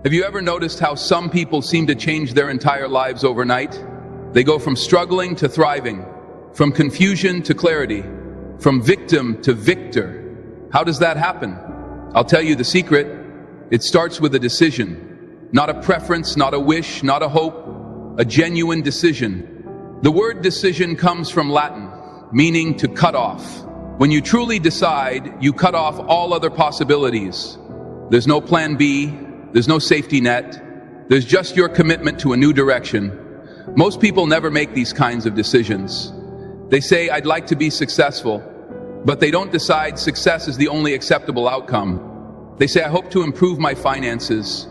Have you ever noticed how some people seem to change their entire lives overnight? They go from struggling to thriving, from confusion to clarity, from victim to victor. How does that happen? I'll tell you the secret. It starts with a decision. Not a preference, not a wish, not a hope, a genuine decision. The word decision comes from Latin, meaning to cut off. When you truly decide, you cut off all other possibilities. There's no plan B, there's no safety net, there's just your commitment to a new direction. Most people never make these kinds of decisions. They say, I'd like to be successful, but they don't decide success is the only acceptable outcome. They say, I hope to improve my finances,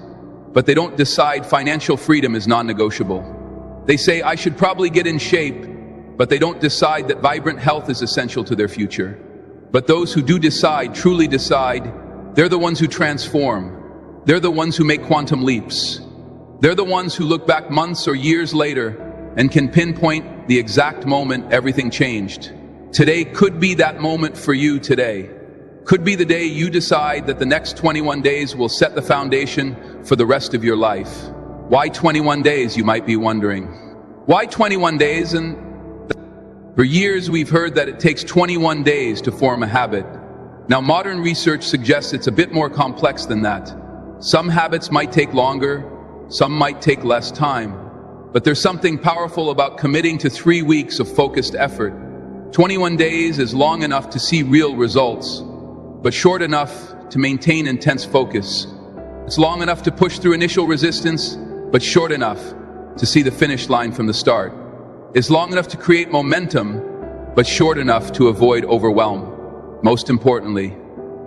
but they don't decide financial freedom is non-negotiable. They say, I should probably get in shape, but they don't decide that vibrant health is essential to their future. But those who do decide, truly decide, they're the ones who transform. They're the ones who make quantum leaps. They're the ones who look back months or years later and can pinpoint the exact moment everything changed. Today could be that moment for you today. Could be the day you decide that the next 21 days will set the foundation for the rest of your life. Why 21 days, you might be wondering? Why 21 days? And for years we've heard that it takes 21 days to form a habit. Now modern research suggests it's a bit more complex than that. Some habits might take longer, some might take less time. But there's something powerful about committing to 3 weeks of focused effort. 21 days is long enough to see real results, but short enough to maintain intense focus. It's long enough to push through initial resistance, but short enough to see the finish line from the start. It's long enough to create momentum, but short enough to avoid overwhelm. Most importantly,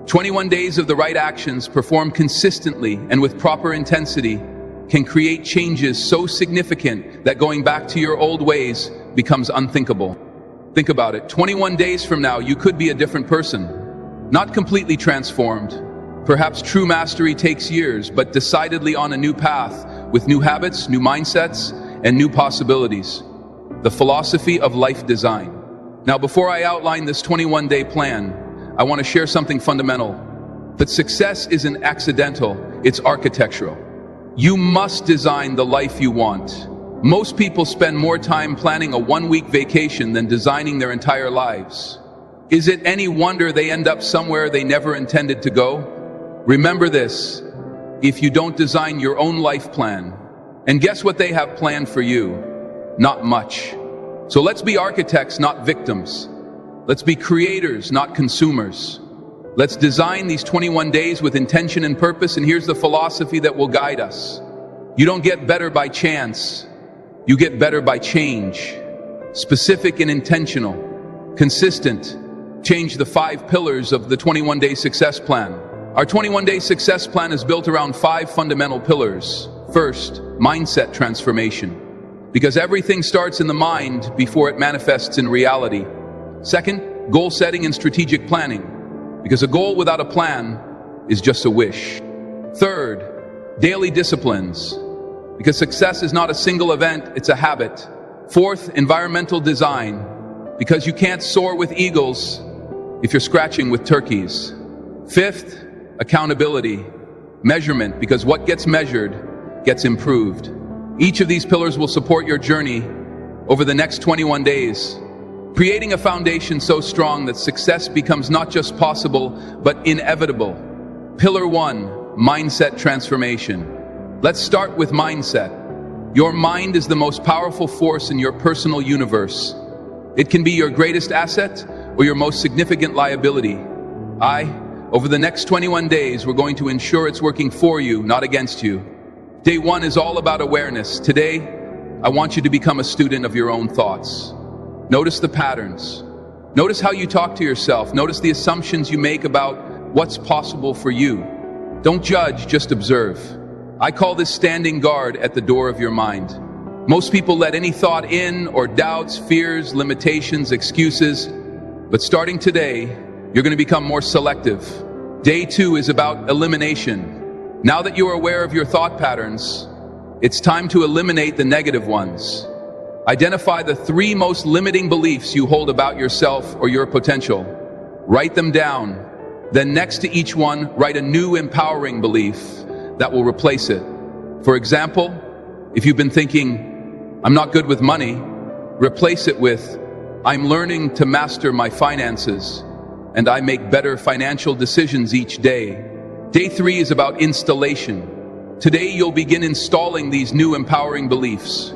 21 days of the right actions performed consistently and with proper intensity can create changes so significant that going back to your old ways becomes unthinkable. Think about it. 21 days from now, you could be a different person. Not completely transformed. Perhaps true mastery takes years, but decidedly on a new path with new habits, new mindsets, and new possibilities. The philosophy of life design. Now, before I outline this 21-day plan, I want to share something fundamental. That success isn't accidental, it's architectural. You must design the life you want. Most people spend more time planning a one-week vacation than designing their entire lives. Is it any wonder they end up somewhere they never intended to go? Remember this, if you don't design your own life plan, and guess what they have planned for you? Not much. So let's be architects, not victims. Let's be creators, not consumers. Let's design these 21 days with intention and purpose, and here's the philosophy that will guide us. You don't get better by chance. You get better by change. Specific and intentional. Consistent. Change the 5 pillars of the 21-day success plan. Our 21-day success plan is built around 5 fundamental pillars. First, mindset transformation. Because everything starts in the mind before it manifests in reality. Second, goal setting and strategic planning. Because a goal without a plan is just a wish. Third, daily disciplines. Because success is not a single event, it's a habit. Fourth, environmental design. Because you can't soar with eagles if you're scratching with turkeys. Fifth, accountability. Measurement, because what gets measured gets improved. Each of these pillars will support your journey over the next 21 days. Creating a foundation so strong that success becomes not just possible, but inevitable. Pillar 1, mindset transformation. Let's start with mindset. Your mind is the most powerful force in your personal universe. It can be your greatest asset or your most significant liability. Over the next 21 days, we're going to ensure it's working for you, not against you. Day 1 is all about awareness. Today, I want you to become a student of your own thoughts. Notice the patterns. Notice how you talk to yourself. Notice the assumptions you make about what's possible for you. Don't judge, just observe. I call this standing guard at the door of your mind. Most people let any thought in, or doubts, fears, limitations, excuses. But starting today, you're going to become more selective. Day 2 is about elimination. Now that you're aware of your thought patterns, it's time to eliminate the negative ones. Identify the 3 most limiting beliefs you hold about yourself or your potential. Write them down. Then next to each one, write a new empowering belief that will replace it. For example, if you've been thinking, I'm not good with money, replace it with, I'm learning to master my finances, and I make better financial decisions each day. Day 3 is about installation. Today you'll begin installing these new empowering beliefs.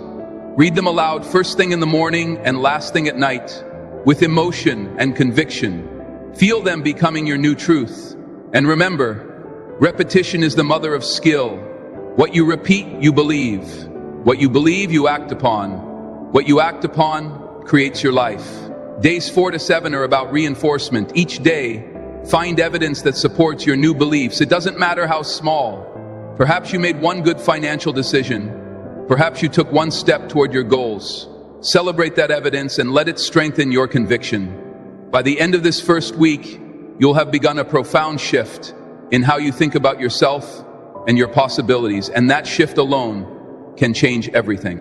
Read them aloud first thing in the morning and last thing at night, with emotion and conviction. Feel them becoming your new truth. And remember, repetition is the mother of skill. What you repeat, you believe. What you believe, you act upon. What you act upon creates your life. Days 4 to 7 are about reinforcement. Each day, find evidence that supports your new beliefs. It doesn't matter how small. Perhaps you made one good financial decision. Perhaps you took one step toward your goals. Celebrate that evidence and let it strengthen your conviction. By the end of this first week, you'll have begun a profound shift in how you think about yourself and your possibilities, and that shift alone can change everything.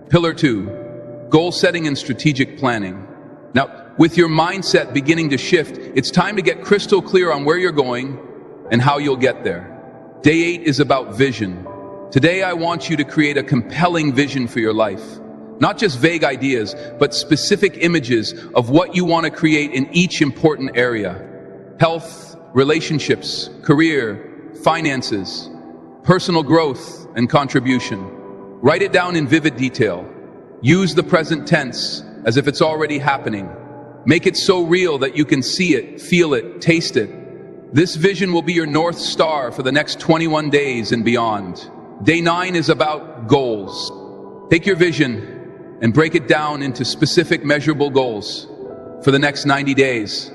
Pillar 2, goal setting and strategic planning. Now, with your mindset beginning to shift, it's time to get crystal clear on where you're going and how you'll get there. Day 8 is about vision. Today, I want you to create a compelling vision for your life. Not just vague ideas, but specific images of what you want to create in each important area. Health, relationships, career, finances, personal growth, and contribution. Write it down in vivid detail. Use the present tense as if it's already happening. Make it so real that you can see it, feel it, taste it. This vision will be your North Star for the next 21 days and beyond. Day 9 is about goals. Take your vision and break it down into specific measurable goals for the next 90 days.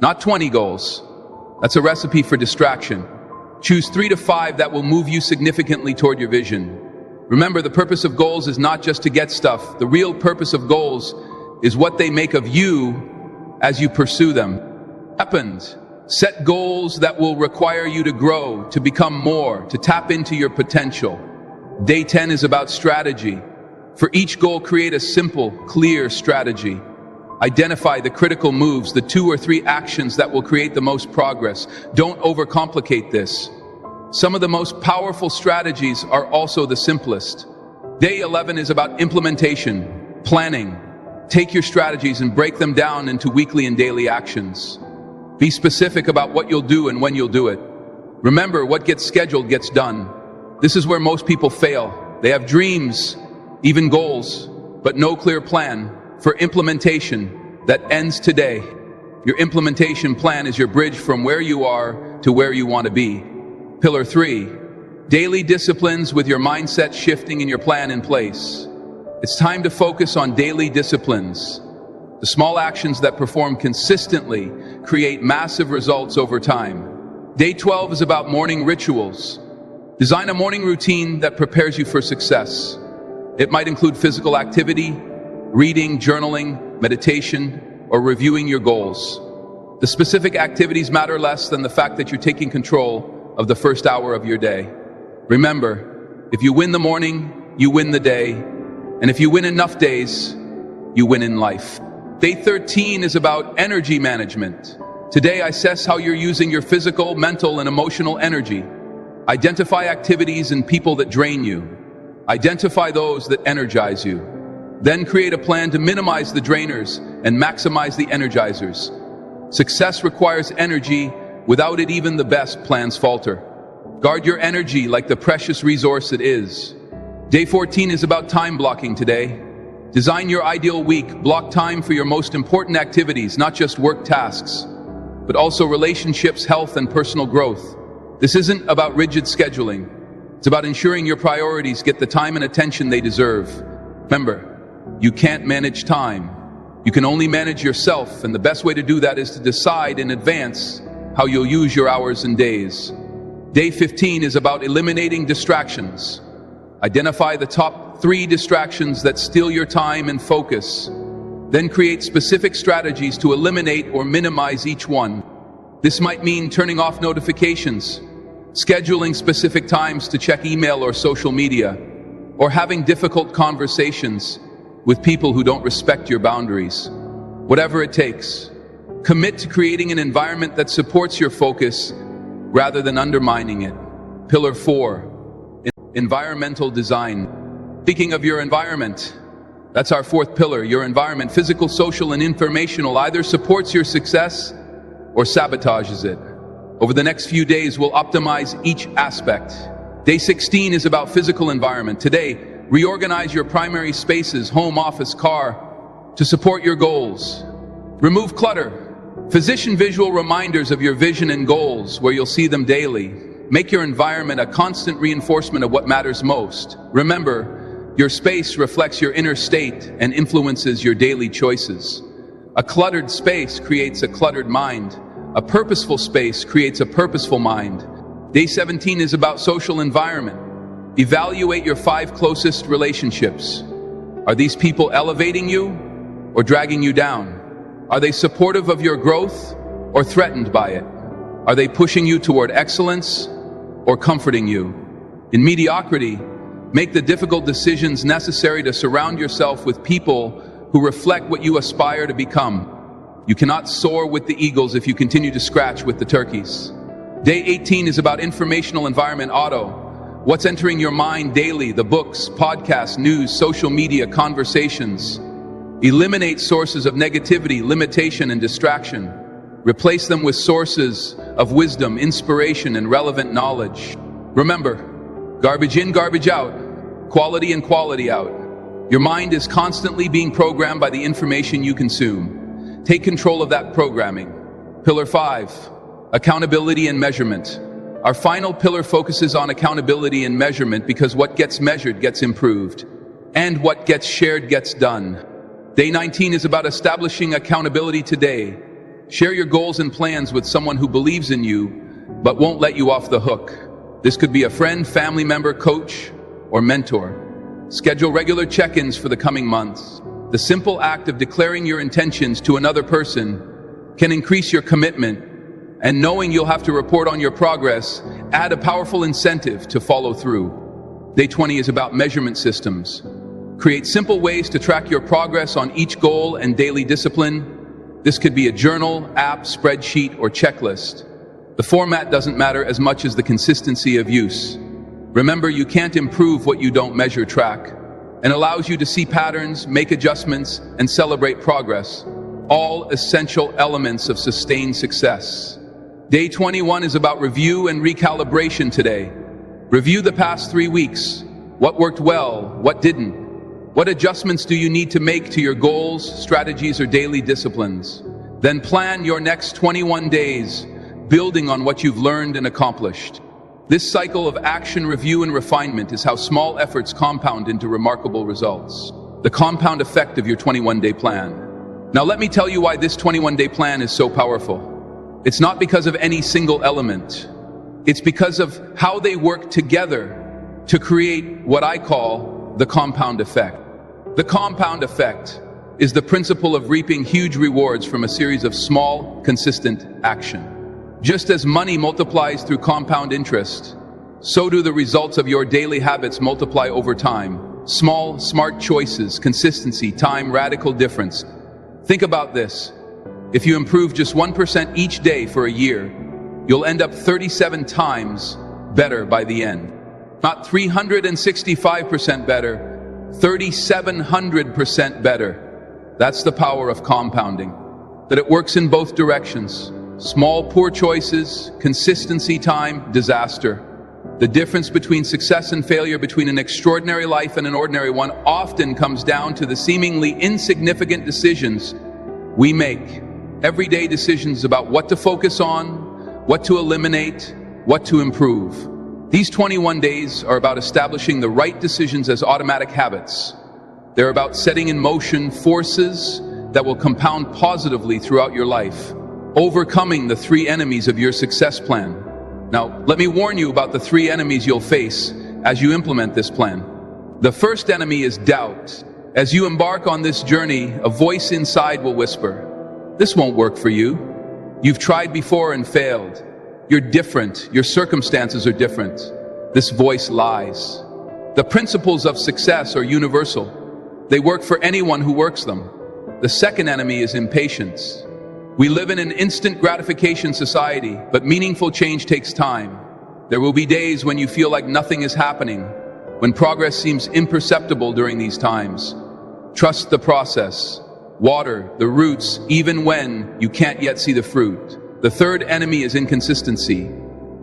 Not 20 goals. That's a recipe for distraction. Choose 3 to 5 that will move you significantly toward your vision. Remember, the purpose of goals is not just to get stuff. The real purpose of goals is what they make of you as you pursue them. Happened. Set goals that will require you to grow, to become more, to tap into your potential. Day 10 is about strategy. For each goal, create a simple, clear strategy. Identify the critical moves, the 2 or 3 actions that will create the most progress. Don't overcomplicate this. Some of the most powerful strategies are also the simplest. Day 11 is about implementation, planning. Take your strategies and break them down into weekly and daily actions. Be specific about what you'll do and when you'll do it. Remember, what gets scheduled gets done. This is where most people fail. They have dreams, even goals, but no clear plan for implementation that ends today. Your implementation plan is your bridge from where you are to where you want to be. Pillar 3, daily disciplines with your mindset shifting and your plan in place. It's time to focus on daily disciplines. The small actions that perform consistently create massive results over time. Day 12 is about morning rituals. Design a morning routine that prepares you for success. It might include physical activity, reading, journaling, meditation, or reviewing your goals. The specific activities matter less than the fact that you're taking control of the first hour of your day. Remember, if you win the morning, you win the day. And if you win enough days, you win in life. Day 13 is about energy management. Today, assess how you're using your physical, mental, and emotional energy. Identify activities and people that drain you. Identify those that energize you. Then create a plan to minimize the drainers and maximize the energizers. Success requires energy. Without it, even the best plans falter. Guard your energy like the precious resource it is. Day 14 is about time blocking today. Design your ideal week. Block time for your most important activities, not just work tasks, but also relationships, health, and personal growth. This isn't about rigid scheduling. It's about ensuring your priorities get the time and attention they deserve. Remember, you can't manage time. You can only manage yourself, and the best way to do that is to decide in advance how you'll use your hours and days. Day 15 is about eliminating distractions. Identify the top 3 distractions that steal your time and focus. Then create specific strategies to eliminate or minimize each one. This might mean turning off notifications, scheduling specific times to check email or social media, or having difficult conversations with people who don't respect your boundaries. Whatever it takes, commit to creating an environment that supports your focus rather than undermining it. Pillar 4. Environmental design. Speaking of your environment, that's our fourth pillar. Your environment, physical, social, and informational, either supports your success or sabotages it. Over the next few days, we'll optimize each aspect. Day 16 is about physical environment. Today, reorganize your primary spaces, home, office, car, to support your goals. Remove clutter. Position visual reminders of your vision and goals where you'll see them daily. Make your environment a constant reinforcement of what matters most. Remember, your space reflects your inner state and influences your daily choices. A cluttered space creates a cluttered mind. A purposeful space creates a purposeful mind. Day 17 is about social environment. Evaluate your 5 closest relationships. Are these people elevating you or dragging you down? Are they supportive of your growth or threatened by it? Are they pushing you toward excellence or comforting you? In mediocrity, make the difficult decisions necessary to surround yourself with people who reflect what you aspire to become. You cannot soar with the eagles if you continue to scratch with the turkeys. Day 18 is about informational environment. Auto. What's entering your mind daily? The books, podcasts, news, social media, conversations. Eliminate sources of negativity, limitation, and distraction. Replace them with sources of wisdom, inspiration, and relevant knowledge. Remember, garbage in, garbage out. Quality in, quality out. Your mind is constantly being programmed by the information you consume. Take control of that programming. Pillar 5, accountability and measurement. Our final pillar focuses on accountability and measurement because what gets measured gets improved, and what gets shared gets done. Day 19 is about establishing accountability today. Share your goals and plans with someone who believes in you, but won't let you off the hook. This could be a friend, family member, coach, or mentor. Schedule regular check-ins for the coming months. The simple act of declaring your intentions to another person can increase your commitment, and knowing you'll have to report on your progress, add a powerful incentive to follow through. Day 20 is about measurement systems. Create simple ways to track your progress on each goal and daily discipline. This could be a journal, app, spreadsheet, or checklist. The format doesn't matter as much as the consistency of use. Remember, you can't improve what you don't measure. Track and allows you to see patterns, make adjustments, and celebrate progress. All essential elements of sustained success. Day 21 is about review and recalibration today. Review the past 3 weeks. What worked well, what didn't? What adjustments do you need to make to your goals, strategies, or daily disciplines? Then plan your next 21 days, building on what you've learned and accomplished. This cycle of action, review, and refinement is how small efforts compound into remarkable results. The compound effect of your 21-day plan. Now let me tell you why this 21-day plan is so powerful. It's not because of any single element. It's because of how they work together to create what I call the compound effect. The compound effect is the principle of reaping huge rewards from a series of small, consistent action. Just as money multiplies through compound interest, so do the results of your daily habits multiply over time. Small, smart choices, consistency, time, radical difference. Think about this. If you improve just 1% each day for a year, you'll end up 37 times better by the end. Not 365% better, 3,700% better. That's the power of compounding, that it works in both directions. Small, poor choices, consistency, time, disaster. The difference between success and failure, between an extraordinary life and an ordinary one, often comes down to the seemingly insignificant decisions we make. Everyday decisions about what to focus on, what to eliminate, what to improve. These 21 days are about establishing the right decisions as automatic habits. They're about setting in motion forces that will compound positively throughout your life, overcoming the 3 enemies of your success plan. Now, let me warn you about the 3 enemies you'll face as you implement this plan. The first enemy is doubt. As you embark on this journey, a voice inside will whisper, "This won't work for you. You've tried before and failed. You're different. Your circumstances are different." This voice lies. The principles of success are universal. They work for anyone who works them. The second enemy is impatience. We live in an instant gratification society, but meaningful change takes time. There will be days when you feel like nothing is happening, when progress seems imperceptible during these times. Trust the process. Water the roots even when you can't yet see the fruit. The third enemy is inconsistency.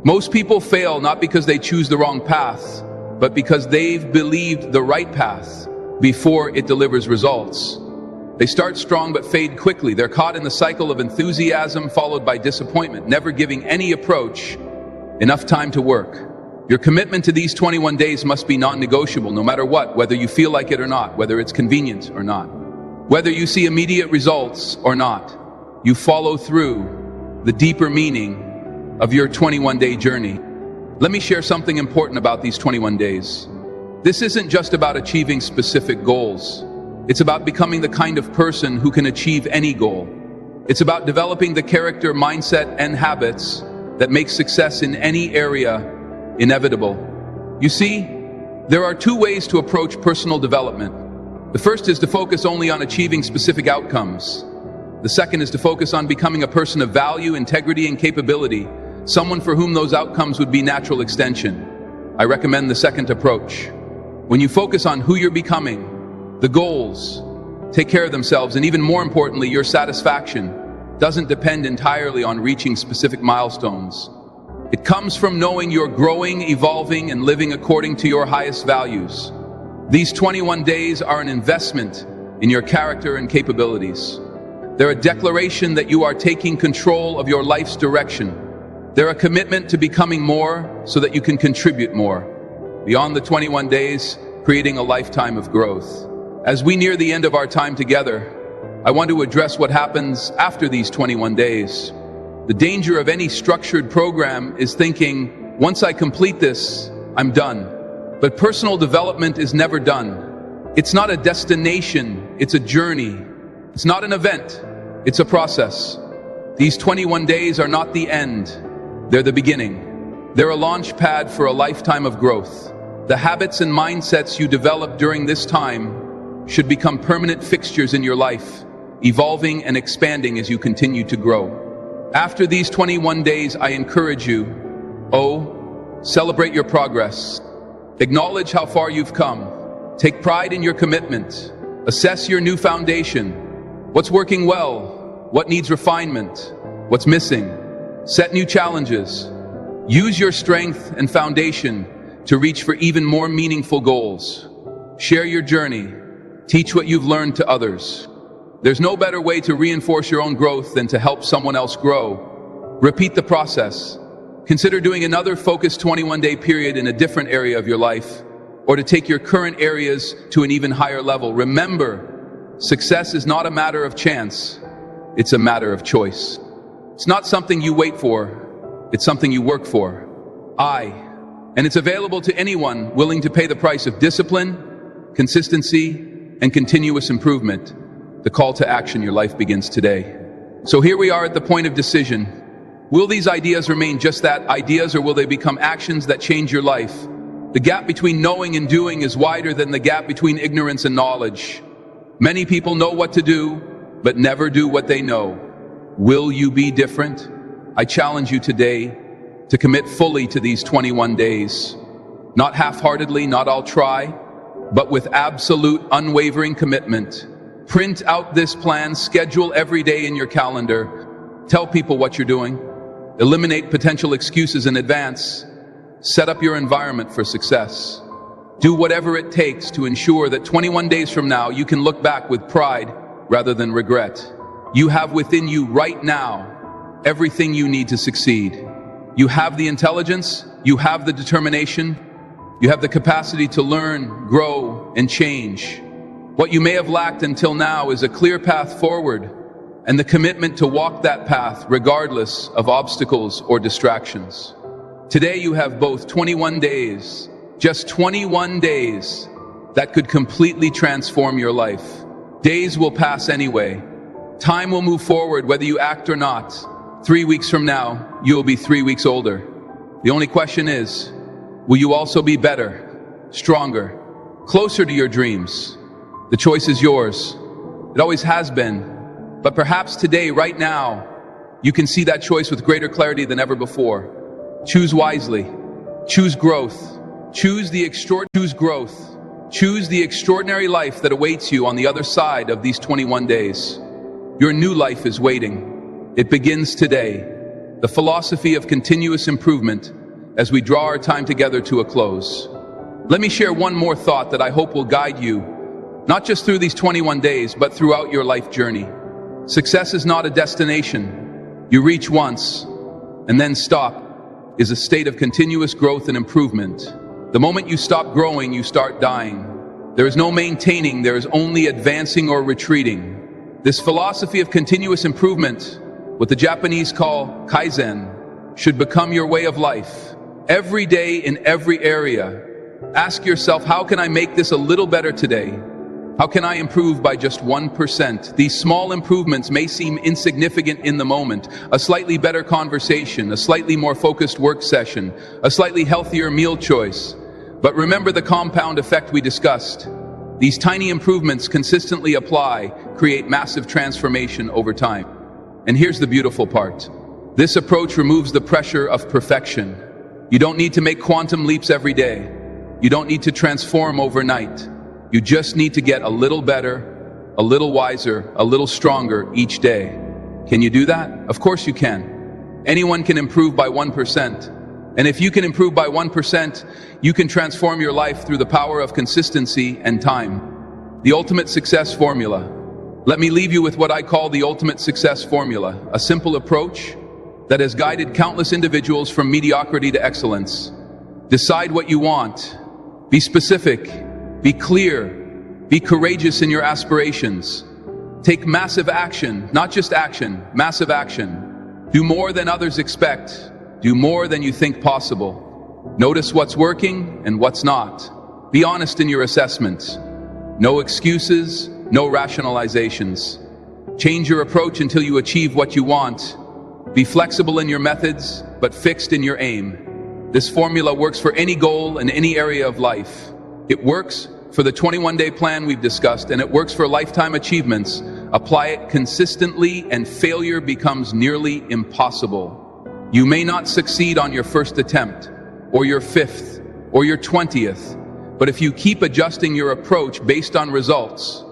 Most people fail not because they choose the wrong path, but because they've believed the right path before it delivers results. They start strong but fade quickly. They're caught in the cycle of enthusiasm followed by disappointment, never giving any approach enough time to work. Your commitment to these 21 days must be non-negotiable, no matter what, whether you feel like it or not, whether it's convenient or not, whether you see immediate results or not. You follow through the deeper meaning of your 21-day journey. Let me share something important about these 21 days. This isn't just about achieving specific goals. It's about becoming the kind of person who can achieve any goal. It's about developing the character, mindset, and habits that make success in any area inevitable. You see, there are two ways to approach personal development. The first is to focus only on achieving specific outcomes. The second is to focus on becoming a person of value, integrity, and capability, someone for whom those outcomes would be natural extension. I recommend the second approach. When you focus on who you're becoming, the goals take care of themselves, and even more importantly, your satisfaction doesn't depend entirely on reaching specific milestones. It comes from knowing you're growing, evolving, and living according to your highest values. These 21 days are an investment in your character and capabilities. They're a declaration that you are taking control of your life's direction. They're a commitment to becoming more so that you can contribute more. Beyond the 21 days, creating a lifetime of growth. As we near the end of our time together, I want to address what happens after these 21 days. The danger of any structured program is thinking, once I complete this, I'm done. But personal development is never done. It's not a destination, it's a journey. It's not an event, it's a process. These 21 days are not the end, they're the beginning. They're a launch pad for a lifetime of growth. The habits and mindsets you develop during this time should become permanent fixtures in your life, evolving and expanding as you continue to grow. After these 21 days, I encourage you, celebrate your progress. Acknowledge how far you've come. Take pride in your commitment. Assess your new foundation. What's working well? What needs refinement? What's missing? Set new challenges. Use your strength and foundation to reach for even more meaningful goals. Share your journey. Teach what you've learned to others. There's no better way to reinforce your own growth than to help someone else grow. Repeat the process. Consider doing another focused 21-day period in a different area of your life, or to take your current areas to an even higher level. Remember, success is not a matter of chance, it's a matter of choice. It's not something you wait for, it's something you work for. And it's available to anyone willing to pay the price of discipline, consistency, and continuous improvement. The call to action, your life begins today. So here we are at the point of decision. Will these ideas remain just that, ideas, or will they become actions that change your life? The gap between knowing and doing is wider than the gap between ignorance and knowledge. Many people know what to do, but never do what they know. Will you be different? I challenge you today to commit fully to these 21 days. Not half-heartedly, not I'll try, but with absolute unwavering commitment. Print out this plan, schedule every day in your calendar. Tell people what you're doing. Eliminate potential excuses in advance. Set up your environment for success. Do whatever it takes to ensure that 21 days from now you can look back with pride rather than regret. You have within you right now everything you need to succeed. You have the intelligence, you have the determination, you have the capacity to learn, grow, and change. What you may have lacked until now is a clear path forward and the commitment to walk that path regardless of obstacles or distractions. Today you have both 21 days, just 21 days, that could completely transform your life. Days will pass anyway. Time will move forward whether you act or not. 3 weeks from now, you will be 3 weeks older. The only question is, will you also be better, stronger, closer to your dreams? The choice is yours. It always has been. But perhaps today, right now, you can see that choice with greater clarity than ever before. Choose wisely. Choose growth. Choose growth. Choose the extraordinary life that awaits you on the other side of these 21 days. Your new life is waiting. It begins today. The philosophy of continuous improvement as we draw our time together to a close. Let me share one more thought that I hope will guide you, not just through these 21 days, but throughout your life journey. Success is not a destination you reach once and then stop. Is a state of continuous growth and improvement. The moment you stop growing, you start dying. There is no maintaining, there is only advancing or retreating. This philosophy of continuous improvement, what the Japanese call kaizen, should become your way of life. Every day in every area, ask yourself, how can I make this a little better today? How can I improve by just 1%? These small improvements may seem insignificant in the moment. A slightly better conversation, a slightly more focused work session, a slightly healthier meal choice. But remember the compound effect we discussed. These tiny improvements consistently create massive transformation over time. And here's the beautiful part. This approach removes the pressure of perfection. You don't need to make quantum leaps every day. You don't need to transform overnight. You just need to get a little better, a little wiser, a little stronger each day. Can you do that? Of course you can. Anyone can improve by 1%. And if you can improve by 1%, you can transform your life through the power of consistency and time. The ultimate success formula. Let me leave you with what I call the ultimate success formula, a simple approach that has guided countless individuals from mediocrity to excellence. Decide what you want. Be specific. Be clear. Be courageous in your aspirations. Take massive action, not just action, massive action. Do more than others expect. Do more than you think possible. Notice what's working and what's not. Be honest in your assessments. No excuses, no rationalizations. Change your approach until you achieve what you want. Be flexible in your methods, but fixed in your aim. This formula works for any goal in any area of life. It works for the 21-day plan we've discussed, and it works for lifetime achievements. Apply it consistently, and failure becomes nearly impossible. You may not succeed on your first attempt, or your 5th, or your 20th, but if you keep adjusting your approach based on results,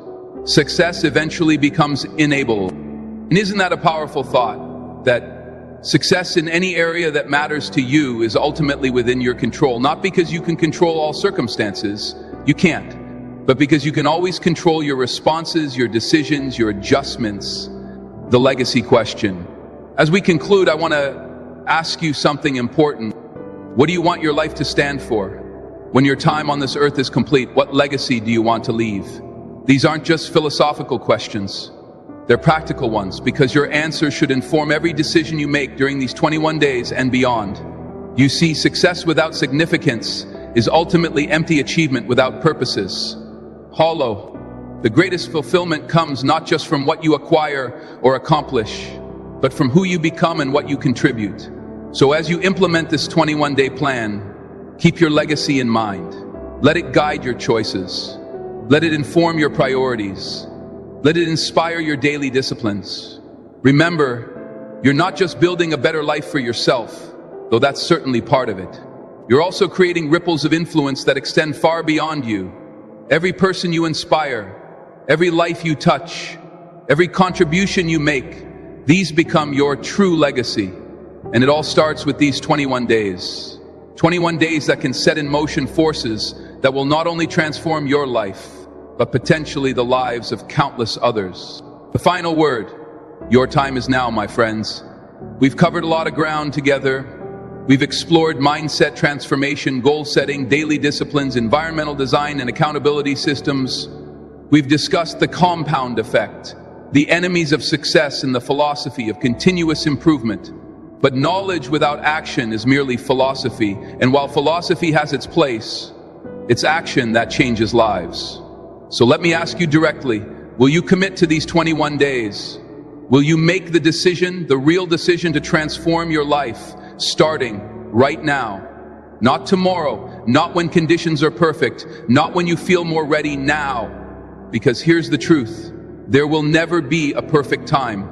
success eventually becomes enabled. And isn't that a powerful thought? That success in any area that matters to you is ultimately within your control, not because you can control all circumstances, you can't, but because you can always control your responses, your decisions, your adjustments. The legacy question. As we conclude, I want to ask you something important. What do you want your life to stand for? When your time on this earth is complete, what legacy do you want to leave? These aren't just philosophical questions. They're practical ones, because your answers should inform every decision you make during these 21 days and beyond. You see, success without significance is ultimately empty achievement without purposes. Hollow. The greatest fulfillment comes not just from what you acquire or accomplish, but from who you become and what you contribute. So as you implement this 21-day plan, keep your legacy in mind. Let it guide your choices. Let it inform your priorities. Let it inspire your daily disciplines. Remember, you're not just building a better life for yourself, though that's certainly part of it. You're also creating ripples of influence that extend far beyond you. Every person you inspire, every life you touch, every contribution you make, these become your true legacy. And it all starts with these 21 days. 21 days that can set in motion forces that will not only transform your life, but potentially the lives of countless others. The final word, your time is now, my friends. We've covered a lot of ground together. We've explored mindset transformation, goal setting, daily disciplines, environmental design, and accountability systems. We've discussed the compound effect, the enemies of success, and the philosophy of continuous improvement. But knowledge without action is merely philosophy, and while philosophy has its place, it's action that changes lives. So let me ask you directly, will you commit to these 21 days? Will you make the decision, the real decision to transform your life, starting right now? Not tomorrow, not when conditions are perfect, not when you feel more ready, now. Because here's the truth, there will never be a perfect time.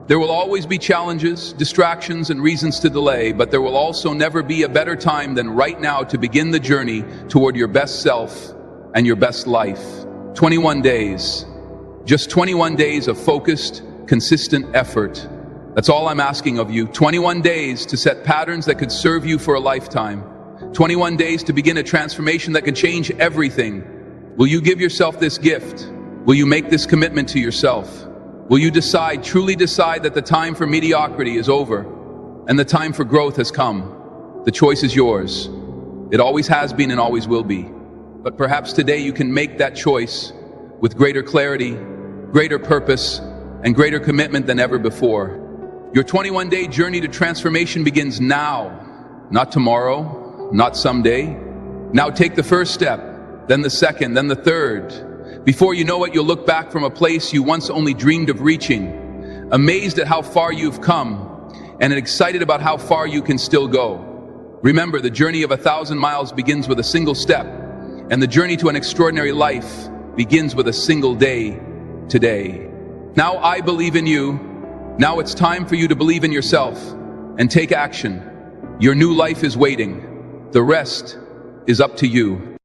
There will always be challenges, distractions, and reasons to delay, but there will also never be a better time than right now to begin the journey toward your best self and your best life. 21 days. Just 21 days of focused, consistent effort. That's all I'm asking of you. 21 days to set patterns that could serve you for a lifetime. 21 days to begin a transformation that could change everything. Will you give yourself this gift? Will you make this commitment to yourself? Will you decide, truly decide, that the time for mediocrity is over and the time for growth has come? The choice is yours. It always has been and always will be. But perhaps today you can make that choice with greater clarity, greater purpose, and greater commitment than ever before. Your 21-day journey to transformation begins now, not tomorrow, not someday. Now take the first step, then the second, then the third. Before you know it, you'll look back from a place you once only dreamed of reaching, amazed at how far you've come, and excited about how far you can still go. Remember, the journey of 1,000 miles begins with a single step, and the journey to an extraordinary life begins with a single day today. Now I believe in you. Now it's time for you to believe in yourself and take action. Your new life is waiting. The rest is up to you.